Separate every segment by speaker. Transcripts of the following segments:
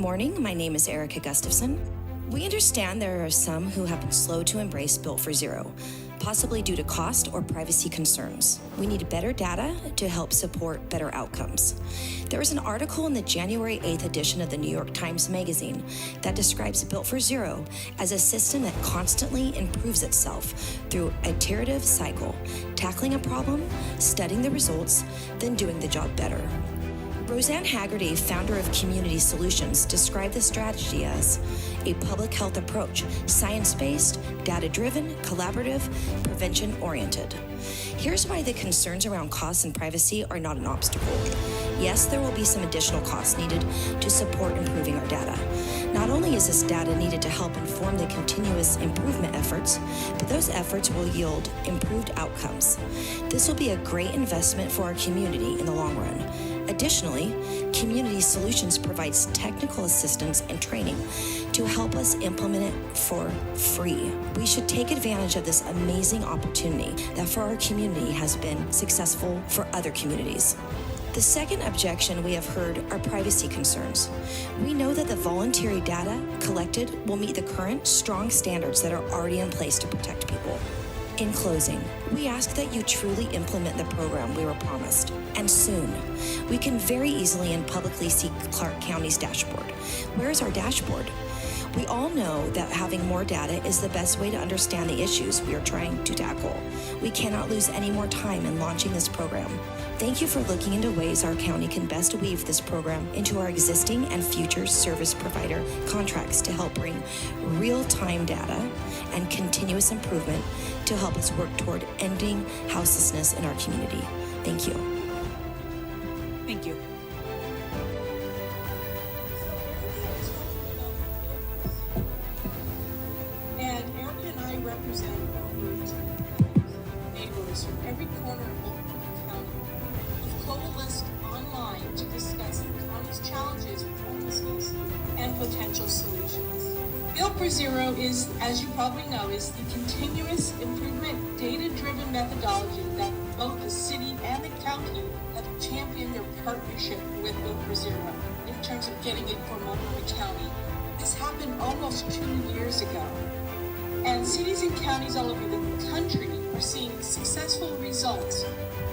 Speaker 1: morning. My name is Erica Gustafson. We understand there are some who have been slow to embrace Built for Zero, possibly due to cost or privacy concerns. We need better data to help support better outcomes. There was an article in the January 8th edition of the New York Times Magazine that describes Built for Zero as a system that constantly improves itself through an iterative cycle, tackling a problem, studying the results, then doing the job better. Roseanne Haggerty, founder of Community Solutions, described the strategy as a public health approach, science-based, data-driven, collaborative, prevention-oriented. Here's why the concerns around costs and privacy are not an obstacle. Yes, there will be some additional costs needed to support improving our data. Not only is this data needed to help inform the continuous improvement efforts, but those efforts will yield improved outcomes. This will be a great investment for our community in the long run. Additionally, Community Solutions provides technical assistance and training to help us implement it for free. We should take advantage of this amazing opportunity that for our community has been successful for other communities. The second objection we have heard are privacy concerns. We know that the voluntary data collected will meet the current strong standards that are already in place to protect people. In closing, we ask that you truly implement the program we were promised, and soon. We can very easily and publicly see Clark County's dashboard. Where is our dashboard? We all know that having more data is the best way to understand the issues we are trying to tackle. We cannot lose any more time in launching this program. Thank you for looking into ways our county can best weave this program into our existing and future service provider contracts to help bring real-time data and continuous improvement to help us work toward ending houselessness in our community. Thank you.
Speaker 2: Thank you.
Speaker 3: And Erica and I represent neighbors from every corner of Multnomah County. We've coalesced online to discuss the county's challenges with homelessness and potential solutions. Built for Zero is, as you probably know, is the continuous improvement data-driven methodology that both the city and the county have championed their partnership with Built for Zero in terms of getting it for Multnomah County. This happened almost 2 years ago. And cities and counties all over the country are seeing successful results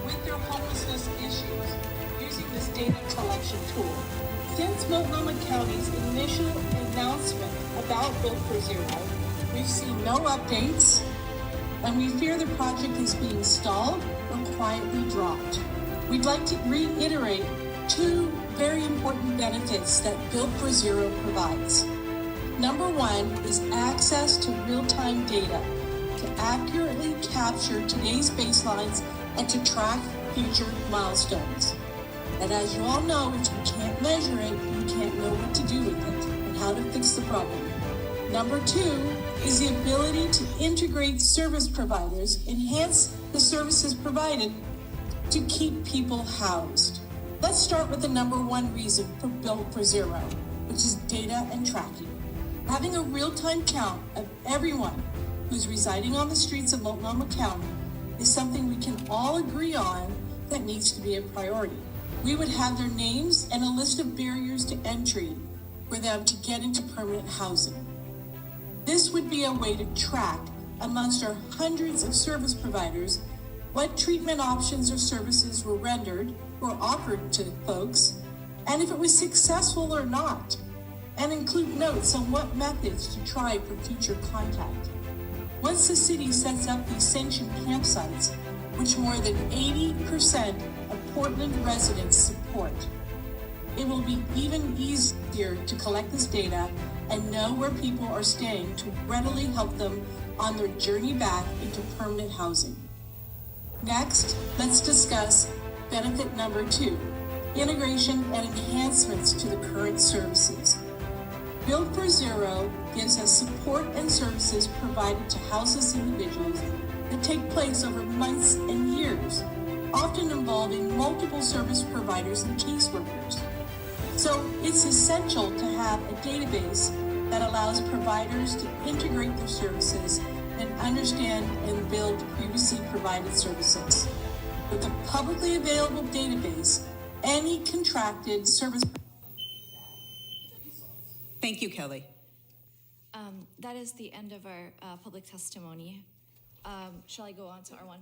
Speaker 3: with their homelessness issues using this data collection tool. Since Multnomah County's initial announcement about Built for Zero, we've seen no updates, and we fear the project is being stalled or quietly dropped. We'd like to reiterate 2 very important benefits that Built for Zero provides. Number 1 is access to real-time data to accurately capture today's baselines and to track future milestones. And as you all know, if you can't measure it, you can't know what to do with it and how to fix the problem. Number 2 is the ability to integrate service providers, enhance the services provided to keep people housed. Let's start with the number 1 reason for Built for Zero, which is data and tracking. Having a real-time count of everyone who's residing on the streets of Multnomah County is something we can all agree on that needs to be a priority. We would have their names and a list of barriers to entry for them to get into permanent housing. This would be a way to track amongst our hundreds of service providers what treatment options or services were rendered or offered to folks, and if it was successful or not, and include notes on what methods to try for future contact. Once the city sets up these sanctioned campsites, which more than 80% of Portland residents support, it will be even easier to collect this data and know where people are staying to readily help them on their journey back into permanent housing. Next, let's discuss benefit number 2, integration and enhancements to the current services. Built for Zero gives us support and services provided to houseless individuals that take place over months and years, often involving multiple service providers and caseworkers. So it's essential to have a database that allows providers to integrate their services and understand and build previously provided services. With a publicly available database, any contracted service
Speaker 2: Thank you, Kelly.
Speaker 4: That is the end of our public testimony. Shall I go on to R1?